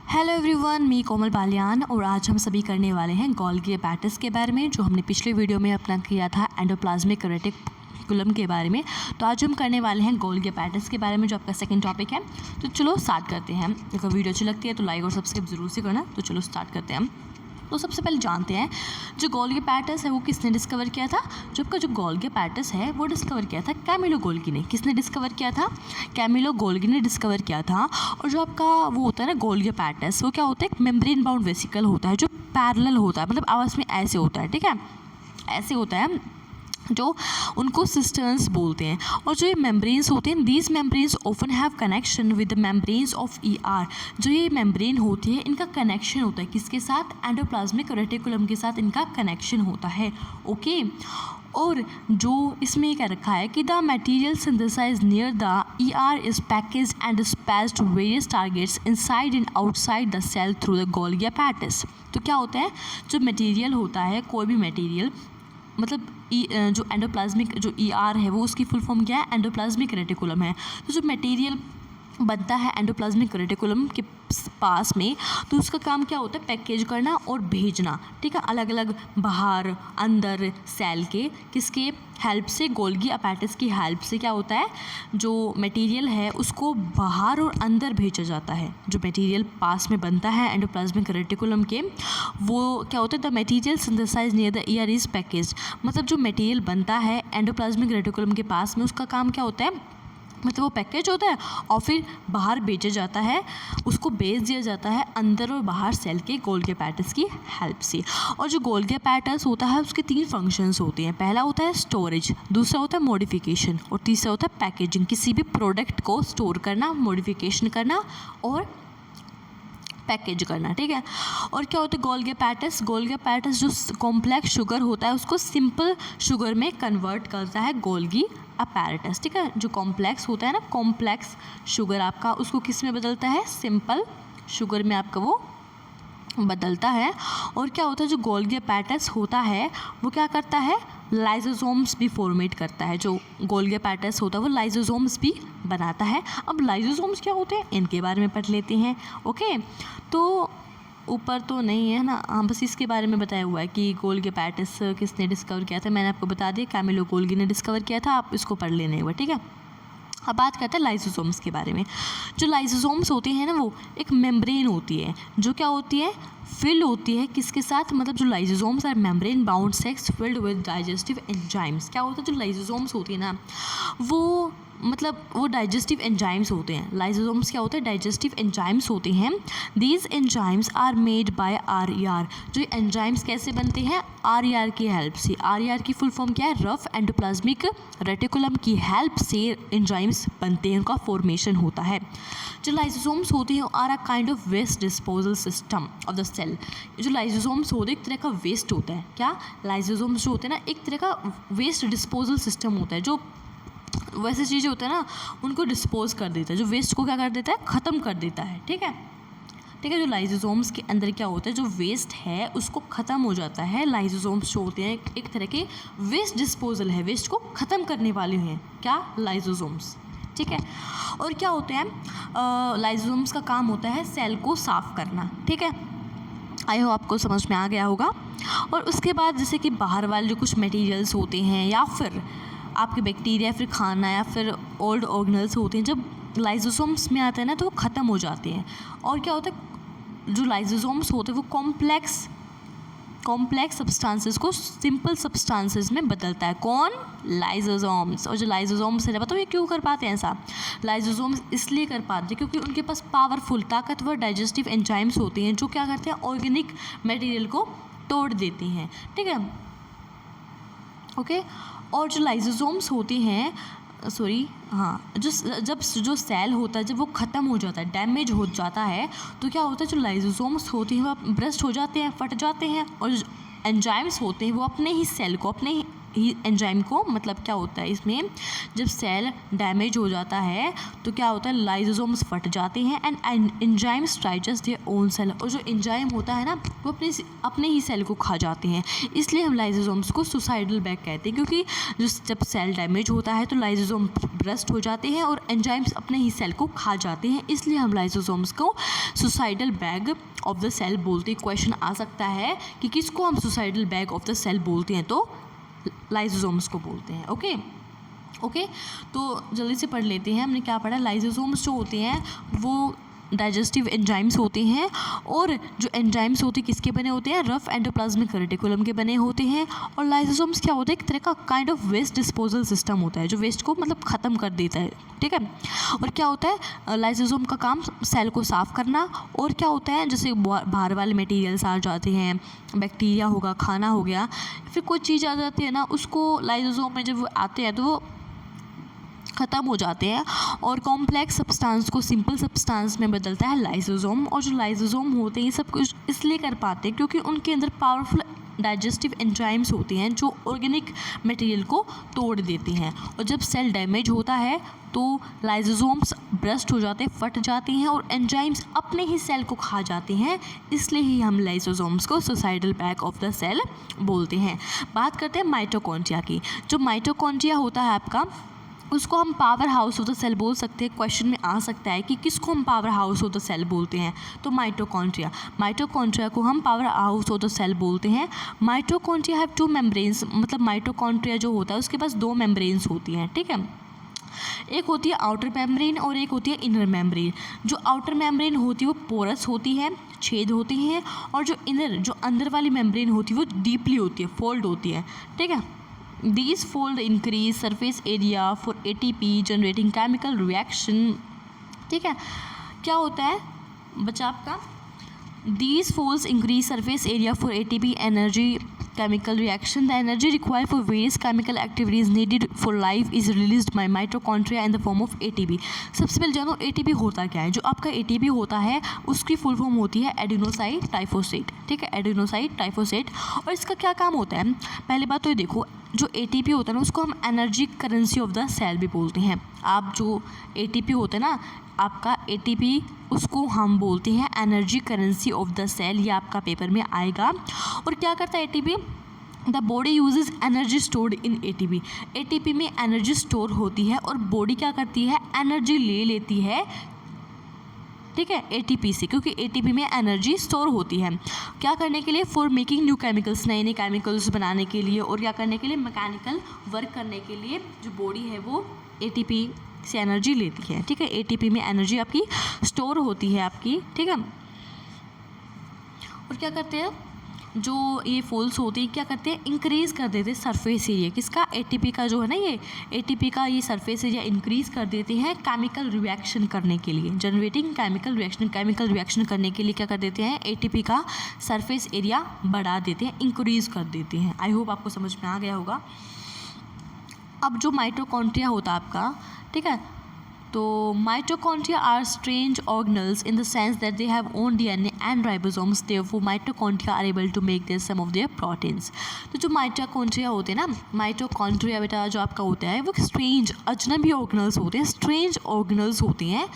Hello everyone, मैं कोमल बालियान और आज हम सभी करने वाले हैं गोल्गी अपैरेटस के बारे में, जो हमने पिछले वीडियो में अपना किया था एंडोप्लाज्मिक रेटिकुलम के बारे में। तो आज हम करने वाले हैं गोल्गी अपैरेटस के बारे में, जो आपका सेकंड टॉपिक है। तो चलो स्टार्ट करते हैं। अगर वीडियो अच्छी लगती है तो लाइक और सब्सक्राइब ज़रूर से करना। तो चलो स्टार्ट करते हैं हम। तो सबसे पहले जानते हैं जो गोल्गी अपैरेटस है वो किसने डिस्कवर किया था। जो आपका जो गोल्गी अपैरेटस है वो डिस्कवर किया था कैमिलो गोल्गी ने। किसने डिस्कवर किया था? कैमिलो गोल्गी ने डिस्कवर किया था। और जो आपका वो होता है ना गोल्गी अपैरेटस, वो क्या होता है? एक मेम्ब्रेन बाउंड वेसिकल होता है जो पैरेलल होता है, मतलब आपस में ऐसे होता है, ठीक है, ऐसे होता है, जो उनको सिस्टर्न्स बोलते हैं। और जो ये मेम्ब्रेन्स होते हैं, these membranes often have connection with the membranes of ER. जो ये मेम्ब्रेन होती है इनका कनेक्शन होता है किसके साथ? एंडोप्लाज्मिक रेटिकुलम के साथ इनका कनेक्शन होता है। ओके। और जो इसमें क्या रखा है कि the material synthesise near the ER is package and dispatched to various targets inside and outside the cell through the Golgi apparatus. तो क्या होता है, जो मटेरियल होता है, कोई भी मटेरियल, मतलब जो एंडोप्लाज्मिक जो ईआर है वो उसकी फुल फॉर्म क्या है? एंडोप्लाज्मिक रेटिकुलम है। तो जो मटेरियल बनता है एंडोप्लाज्मिक रेटिकुलम के पास में, तो उसका काम क्या होता है? पैकेज करना और भेजना, ठीक है, अलग अलग बाहर अंदर सेल के किसके हेल्प से? गोल्गी अपैरेटस की हेल्प से क्या होता है, जो मटेरियल है उसको बाहर और अंदर भेजा जाता है। जो मटेरियल पास में बनता है एंडोप्लाज्मिक रेटिकुलम के, वो क्या होता है? The material synthesise near the ER is package. मतलब जो मटेरियल बनता है एंडोप्लाज्मिक रेटिकुलम के पास में, उसका काम क्या होता है? मतलब वो पैकेज होता है और फिर बाहर भेजा जाता है, उसको भेज दिया जाता है अंदर और बाहर सेल के गोल्गी अपैरेटस की हेल्प से। और जो गोल्गी अपैरेटस होता है उसके 3 फंक्शंस होते हैं। पहला होता है स्टोरेज, दूसरा होता है मॉडिफिकेशन और तीसरा होता है पैकेजिंग। किसी भी प्रोडक्ट को स्टोर करना, मॉडिफिकेशन करना और पैकेज करना, ठीक है। और क्या होता है गोल्गी अपैरेटस? गोल्गी अपैरेटस जो कॉम्प्लेक्स शुगर होता है उसको सिंपल शुगर में कन्वर्ट करता है गोल्गी अपैरेटस, ठीक है। जो कॉम्प्लेक्स होता है ना, कॉम्प्लेक्स शुगर आपका, उसको किस में बदलता है? सिंपल शुगर में आपका वो बदलता है। और क्या होता है, जो गोल्गी अपैरेटस होता है वो क्या करता है? लाइसोसोम्स भी फॉर्मेट करता है। जो गोल्गी अपैरेटस होता है वो लाइसोसोम्स भी बनाता है। अब लाइसोसोम्स क्या होते हैं इनके बारे में पढ़ लेते हैं। ओके, तो ऊपर तो नहीं है ना, हाँ, बस इसके बारे में बताया हुआ है कि गोल्गी अपैरेटस किसने डिस्कवर किया था। मैंने आपको बता दिया कैमिलो गोल्गी ने डिस्कवर किया था, आप इसको पढ़ लेने हुआ, ठीक है। अब बात करते हैं लाइसोसोम्स के बारे में। जो लाइसोसोम्स होते हैं ना, वो एक मेम्ब्रेन होती है जो क्या होती है? फिल होती है किसके साथ? मतलब जो lysosomes are membrane bound cells filled with digestive enzymes. क्या होता है, जो लाइसोसोम्स होती है ना, वो मतलब वो डाइजेस्टिव एंजाइम्स होते हैं। लाइसोसोम्स क्या होते हैं? डाइजेस्टिव एंजाइम्स होते हैं। These enzymes are made by RER. जो एंजाइम्स कैसे बनते हैं? आरईआर की हेल्प से। आरईआर की फुल फॉर्म क्या है? रफ एंडोप्लाज्मिक रेटिकुलम की हेल्प से एंजाइम्स बनते हैं, उनका फॉर्मेशन होता है। जो लाइसोसोम्स होते हैं are a kind of waste disposal system of the cell. जो लाइसोसोम्स होते हैं एक तरह का वेस्ट होता है। क्या? लाइसोसोम्स जो होते हैं ना, एक तरह का वेस्ट डिस्पोजल सिस्टम होता है, जो वैसे चीज़ें होता है ना उनको डिस्पोज कर देता है, जो वेस्ट को क्या कर देता है? ख़त्म कर देता है, ठीक है, ठीक है। जो लाइसोसोम्स के अंदर क्या होता है, जो वेस्ट है उसको ख़त्म हो जाता है। लाइसोसोम्स जो होते हैं एक तरह के वेस्ट डिस्पोजल है, वेस्ट को ख़त्म करने वाले हैं, क्या? लाइसोसोम्स, ठीक है। और क्या होते हैं, लाइसोसोम्स का काम होता है सेल को साफ़ करना, ठीक है। आई होप आपको समझ में आ गया होगा। और उसके बाद जैसे कि बाहर वाले जो कुछ मटेरियल्स होते हैं या फिर आपके बैक्टीरिया, फिर खाना या फिर ओल्ड ऑर्गेनल्स होते हैं, जब लाइसोसोम्स में आते हैं ना तो वो ख़त्म हो जाते हैं। और क्या होता है, जो लाइसोसोम्स होते हैं वो कॉम्प्लेक्स सब्सटेंसेस को सिंपल सब्सटेंसेस में बदलता है। कौन? लाइसोसोम्स। और जो लाइसोसोम्स है, बताओ ये क्यों कर पाते हैं ऐसा? लाइसोसोम्स इसलिए कर पाते हैं क्योंकि उनके पास पावरफुल ताकतवर डाइजेस्टिव एंजाइम्स होते हैं जो क्या करते हैं? ऑर्गेनिक मटेरियल को तोड़ देते हैं, ठीक है, ओके। और जो लाइसोसोम्स होते हैं, जो सेल होता है जब वो ख़त्म हो जाता है, डैमेज हो जाता है, तो क्या होता है, जो लाइसोसोम्स होते हैं वो ब्रस्ट हो जाते हैं, फट जाते हैं। और जो एंजाइम्स होते हैं वो अपने ही सेल को, अपने ही एंजाइम को, मतलब क्या होता है इसमें, जब सेल डैमेज हो जाता है तो क्या होता है, लाइसोसोम्स फट जाते हैं and enzymes digest their own cell, और जो एंजाइम होता है ना वो अपने ही सेल को खा जाते हैं। इसलिए हम लाइसोसोम्स को सुसाइडल बैग कहते हैं, क्योंकि जब सेल डैमेज होता है तो लाइसोसोम ब्रस्ट हो जाते हैं और एंजाइम्स अपने ही सेल को खा जाते हैं, इसलिए हम लाइसोसोम्स को suicidal bag of the cell बोलते हैं। क्वेश्चन आ सकता है कि किसको हम suicidal bag of the cell बोलते हैं, तो लाइसोसोम्स को बोलते हैं। ओके, तो जल्दी से पढ़ लेते हैं। हमने क्या पढ़ा, लाइसोसोम्स जो होते हैं वो डाइजेस्टिव एंजाइम्स होते हैं, और जो एंजाइम्स होते हैं किसके बने होते हैं, रफ एंडोप्लाज्मिक रेटिकुलम के बने होते हैं। और लाइसोसोम्स क्या होता है, एक तरह का kind of waste disposal system होता है, जो वेस्ट को मतलब ख़त्म कर देता है, ठीक है। और क्या होता है, लाइसोसोम का काम सेल को साफ़ करना, और क्या होता है, जैसे बाहर वाले मटेरियल्स आ जाते हैं, बैक्टीरिया होगा, खाना हो गया, फिर कोई चीज़ आ जाती है ना, उसको लाइसोसोम में जब वो आते हैं तो वो ख़त्म हो जाते हैं और कॉम्प्लेक्स सब्सटेंस को सिंपल सब्सटेंस में बदलता है लाइसोसोम। और जो लाइसोसोम होते हैं ये सब कुछ इसलिए कर पाते हैं क्योंकि उनके अंदर पावरफुल डाइजेस्टिव एंजाइम्स होते हैं जो ऑर्गेनिक मटेरियल को तोड़ देते हैं। और जब सेल डैमेज होता है तो लाइसोसोम्स ब्रस्ट हो जाते हैं, फट जाते हैं और एंजाइम्स अपने ही सेल को खा जाते हैं, इसलिए ही हम लाइसोसोम्स को suicidal bag of the cell बोलते हैं। बात करते हैं माइटोकॉन्ड्रिया की। जो माइटोकॉन्ड्रिया होता है आपका, उसको हम powerhouse of the cell बोल सकते हैं। क्वेश्चन में आ सकता है कि किसको हम powerhouse of the cell बोलते हैं, तो माइटोकॉन्ड्रिया को हम powerhouse of the cell बोलते हैं। माइटोकॉन्ड्रिया हैव 2 मेम्ब्रेन्स, मतलब माइटोकॉन्ड्रिया जो होता है उसके पास 2 मेम्ब्रेन्स होती हैं, ठीक है। एक होती है आउटर मेम्ब्रेन और एक होती है इनर मेम्ब्रेन। जो आउटर मेम्ब्रेन होती है वो पोरस होती है, छेद होती हैं, और जो अंदर वाली मेम्ब्रेन होती है वो डीपली होती है, फोल्ड होती है, ठीक है। These fold increase surface area for ATP generating chemical reaction, ठीक है। क्या होता है बच्चा आपका, These folds increase surface area for ATP energy chemical reaction. The energy required for various chemical activities needed for life is released by mitochondria in the form of ATP. सबसे पहले जानो ATP होता क्या है। जो आपका ATP होता है उसकी फुल फॉर्म होती है एडिनोसाइन ट्राइफोसेट, ठीक है, एडिनोसाइन ट्राइफोसेट। और इसका क्या काम होता है, पहली बात तो ये देखो, जो ATP होता है ना उसको हम energy currency of the cell भी बोलते हैं। आप जो ATP होता है ना आपका ATP, उसको हम बोलते हैं energy currency of the cell, ये आपका पेपर में आएगा। और क्या करता है ATP, the body uses energy stored in ATP। ATP में एनर्जी स्टोर होती है और बॉडी क्या करती है, एनर्जी ले लेती है, ठीक है, ATP से, क्योंकि ATP में एनर्जी स्टोर होती है। क्या करने के लिए, फॉर मेकिंग न्यू केमिकल्स, नए नए केमिकल्स बनाने के लिए, और क्या करने के लिए, मैकेनिकल वर्क करने के लिए जो बॉडी है वो ATP से एनर्जी लेती है, ठीक है। ATP में एनर्जी आपकी स्टोर होती है आपकी, ठीक है। और क्या करते हैं, जो ये फोल्ड्स होती है क्या करते हैं, इंक्रीज़ कर देते हैं सरफेस एरिया किसका, ATP का जो है ना, ये ATP का ये सरफेस एरिया इंक्रीज़ कर देते हैं केमिकल रिएक्शन करने के लिए, जनरेटिंग केमिकल रिएक्शन करने के लिए क्या कर देते हैं, ATP का सरफेस एरिया बढ़ा देते हैं, इंक्रीज़ कर देते हैं। आई होप आपको समझ में आ गया होगा। अब जो माइटोकॉन्ड्रिया होता है आपका, ठीक है, तो mitochondria are strange organelles in the sense that they have own DNA and ribosomes, therefore mitochondria are able to make their some of their proteins. तो जो माइटोकॉन्ड्रिया होते हैं ना, माइटोकॉन्ड्रिया बेटा जो आपका होता है वो स्ट्रेंज अजनबी ऑर्गेनल्स होते हैं, स्ट्रेंज ऑर्गेनल्स होते हैं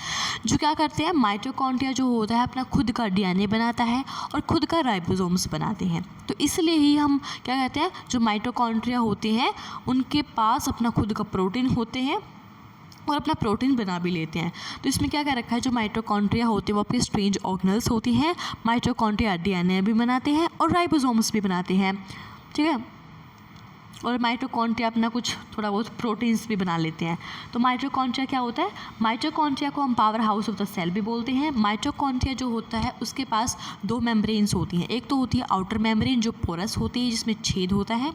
जो क्या करते हैं, माइटोकॉन्ड्रिया जो होता है अपना खुद का DNA बनाता है और खुद का राइबोसोम्स बनाते हैं। तो इसलिए ही हम क्या कहते हैं, जो माइटोकॉन्ड्रिया होते हैं उनके पास अपना खुद का प्रोटीन होते हैं और अपना प्रोटीन बना भी लेते हैं। तो इसमें क्या क्या रखा है, जो माइटोकॉन्ड्रिया होते हैं वो आपके स्ट्रेंज ऑर्गेनल्स होती हैं, माइटोकॉन्ड्रिया DNA भी बनाते हैं और राइबोसोम्स भी बनाते हैं, ठीक है। और माइटोकॉन्ड्रिया अपना कुछ थोड़ा बहुत प्रोटीन्स भी बना लेते हैं। तो माइटोकॉन्ड्रिया क्या होता है, माइटोकॉन्ड्रिया को हम powerhouse of the cell भी बोलते हैं। माइटोकॉन्ड्रिया जो होता है उसके पास 2 मेम्ब्रेन्स होती हैं, एक तो होती है आउटर मेम्ब्रेन जो पोरस होती है जिसमें छेद होता है,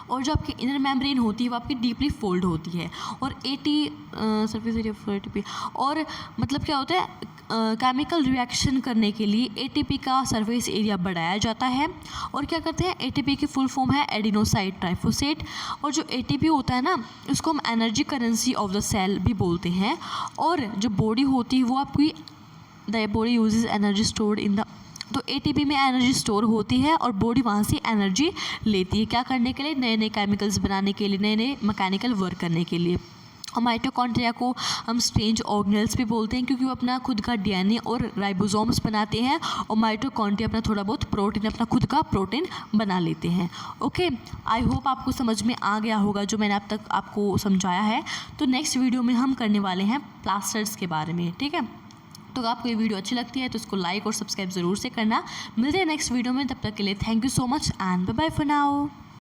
और जो आपकी इनर मेम्ब्रेन होती है वो आपकी डीपली फोल्ड होती है। और सरफेस एरिया फॉर ATP, और मतलब क्या होता है, केमिकल रिएक्शन करने के लिए ATP का सरफेस एरिया बढ़ाया जाता है। और क्या करते हैं, ATP की फुल फॉर्म है एडिनोसाइन ट्राइफोसेट। और जो ATP होता है ना उसको हम energy currency of the cell भी बोलते हैं। और जो बॉडी होती है वो आपकी, the body uses energy stored in the, तो एटीपी में एनर्जी स्टोर होती है और बॉडी वहाँ से एनर्जी लेती है, क्या करने के लिए, नए नए केमिकल्स बनाने के लिए, नए नए मैकेनिकल वर्क करने के लिए। और माइटोकॉन्ड्रिया को हम स्ट्रेंज ऑर्गेनेल्स भी बोलते हैं, क्योंकि वो अपना खुद का डीएनए और राइबोसोम्स बनाते हैं, और माइटोकॉन्ड्रिया अपना थोड़ा बहुत प्रोटीन, अपना खुद का प्रोटीन बना लेते हैं। ओके, आई होप आपको समझ में आ गया होगा जो मैंने अब तक आपको समझाया है। तो नेक्स्ट वीडियो में हम करने वाले हैं प्लास्टर्स के बारे में, ठीक है। तो अगर आपको ये वीडियो अच्छी लगती है तो इसको लाइक और सब्सक्राइब ज़रूर से करना। मिलते हैं नेक्स्ट वीडियो में, तब तक के लिए thank you so much and bye bye for now.